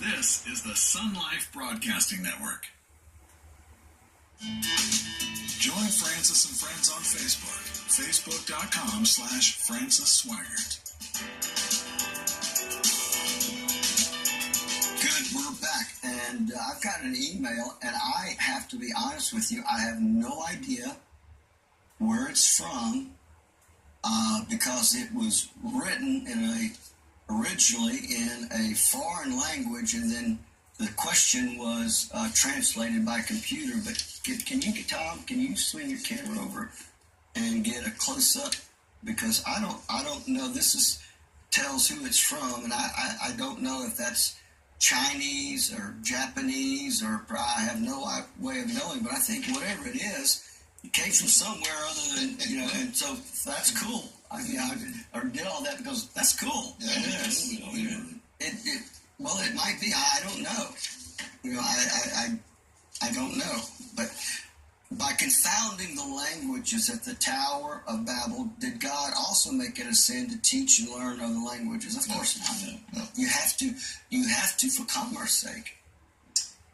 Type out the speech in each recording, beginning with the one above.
This is the Sun Life Broadcasting Network. Join Francis and Friends on Facebook. Facebook.com/Francis Swigert. Good, we're back. And I've got an email, and I have to be honest with you, I have no idea where it's from because it was written originally in a foreign language, and then the question was translated by computer. But can you, Tom, can you swing your camera over and get a close-up? Because I don't know. This tells who it's from, and I don't know if that's Chinese or Japanese, or I have no way of knowing. But I think whatever it is, it came from somewhere other than, and so that's cool. I did all that because that's cool. Yeah, it is. Well, it might be. I don't know. I don't know. But by confounding the languages at the Tower of Babel, did God also make it a sin to teach and learn other languages? Of course not. No. You have to, for commerce sake.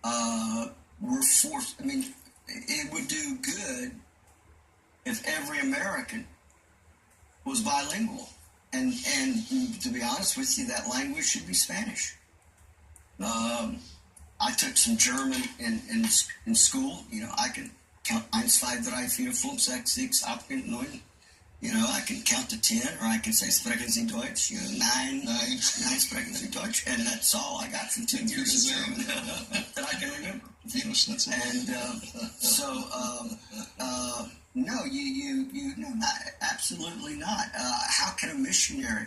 We're forced. I mean, it would do good if every American was bilingual. And to be honest with you, that language should be Spanish. I took some German in school. I can count 1, 2, 3, 4, 5, 6, 7, 8, 9. I can count to 10, or I can say sprechen Sie Deutsch. 9 sprechen Sie Deutsch, and that's all I got from 2 years of German that I can remember. And no, no, absolutely not. How can a missionary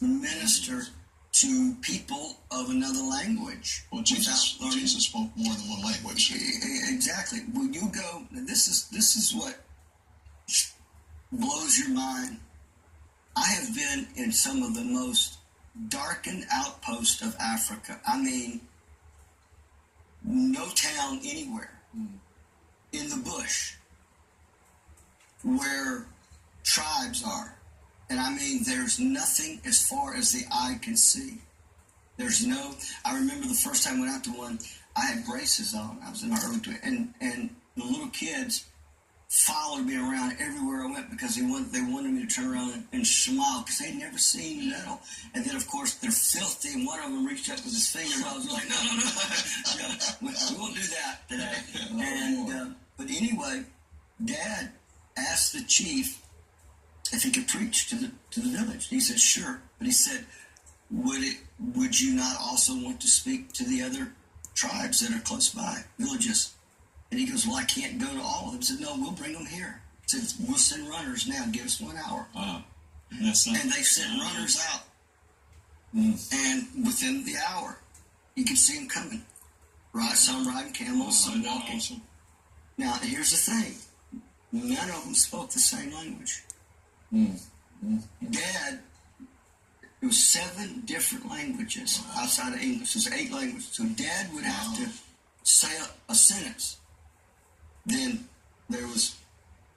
minister to people of another language? Well, Jesus spoke more than one language. Exactly. When you go, this is what blows your mind. I have been in some of the most darkened outposts of Africa. I mean, no town anywhere in the bush where tribes are. And I mean, there's nothing as far as the eye can see. I remember the first time I went out to one, I had braces on. I was in my early 20s, and the little kids followed me around everywhere I went because they wanted me to turn around and smile because they'd never seen metal. And then, of course, they're filthy, and one of them reached up with his finger, and I was like, no, we won't do that today. And but anyway, Dad asked the chief if he could preach to the village. He said, sure. But he said, would you not also want to speak to the other tribes that are close by, villages? And he goes, well, I can't go to all of them. He said, no, we'll bring them here. He said, we'll send runners now. Give us 1 hour. And they sent runners out. And within the hour, you could see them coming. Some riding camels, some walking. Awesome. Now, here's the thing. None of them spoke the same language. Dad, it was 7 different languages outside of English. There's 8 languages. So Dad would have to say a sentence. Then there was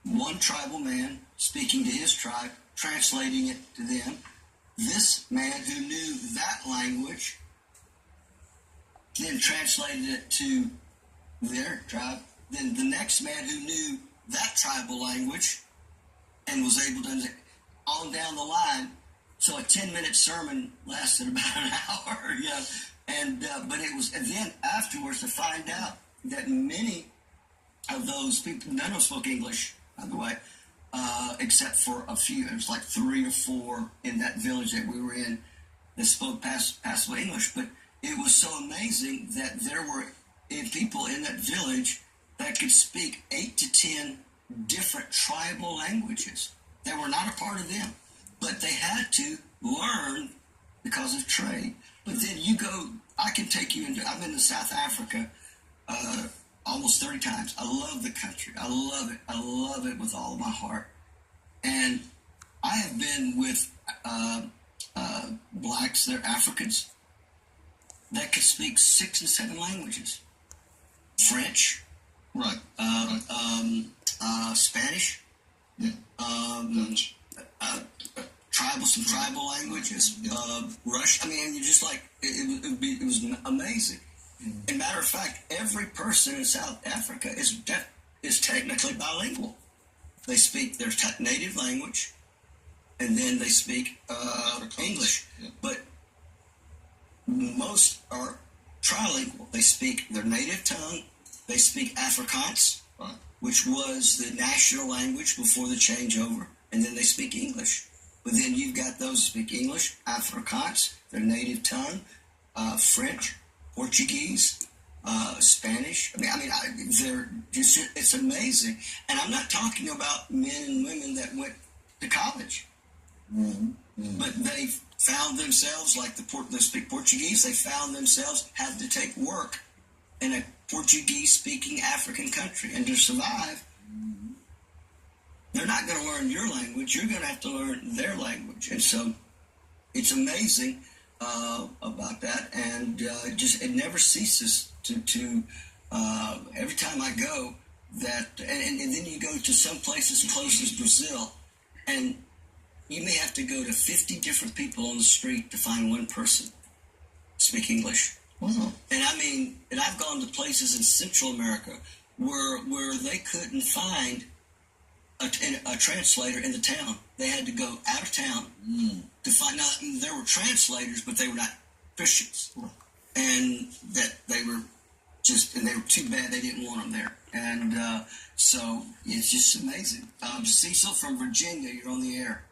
one tribal man speaking to his tribe, translating it to them. This man who knew that language then translated it to their tribe. Then the next man who knew that tribal language and was able to understand on down the line. So a 10-minute sermon lasted about an hour, but it was, and then afterwards to find out that many of those people, none of them spoke English, by the way, except for a few. It was like 3 or 4 in that village that we were in that spoke passable English. But it was so amazing that there were people in that village that could speak 8 to 10 different tribal languages that were not a part of them. But they had to learn because of trade. But then I can take you I've been to South Africa almost 30 times. I love the country. I love it. I love it with all of my heart. And I have been with blacks, they're Africans, that could speak 6 and 7 languages. French. Right. Spanish. Yeah. Dutch. some tribal languages, Russian. I mean, you just like it was amazing. And matter of fact, every person in South Africa is technically bilingual. They speak their native language, and then they speak English. Yeah. But most are trilingual. They speak their native tongue. They speak Afrikaans, Right. which was the national language before the changeover, and then they speak English. But then you've got those who speak English, Afrikaans, their native tongue, French, Portuguese, Spanish. They're just, it's amazing. And I'm not talking about men and women that went to college. But they found themselves, like they speak Portuguese, they found themselves had to take work in a Portuguese-speaking African country. And to survive, they're not going to learn your language. You're going to have to learn their language. And so it's amazing about that. And it never ceases to every time I go, and then you go to some places close as Brazil, and you may have to go to 50 different people on the street to find one person speak English. Wow. And I've gone to places in Central America where they couldn't find a translator in the town. They had to go out of town to find out. There were translators, but they were not Christians. And that they were too bad they didn't want them there. And so it's just amazing. Cecil from Virginia, you're on the air.